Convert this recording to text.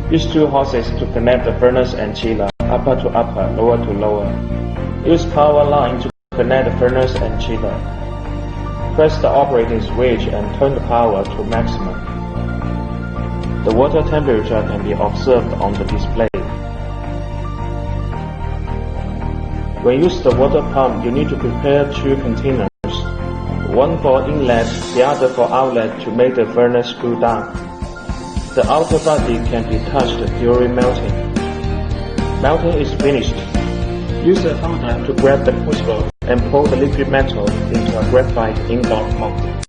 Use two hoses to connect the furnace and chiller, upper to upper, lower to lower. Use power line to connect the furnace and chiller. Press the operating switch and turn the power to maximum. The water temperature can be observed on the display. When you use the water pump, you need to prepare two containers, one for inlet, the other for outlet to make the furnace cool down. The outer body can be touched during melting. Melting is finished. Use a holder to grab the crucible and pour the liquid metal into a graphite ingot mold.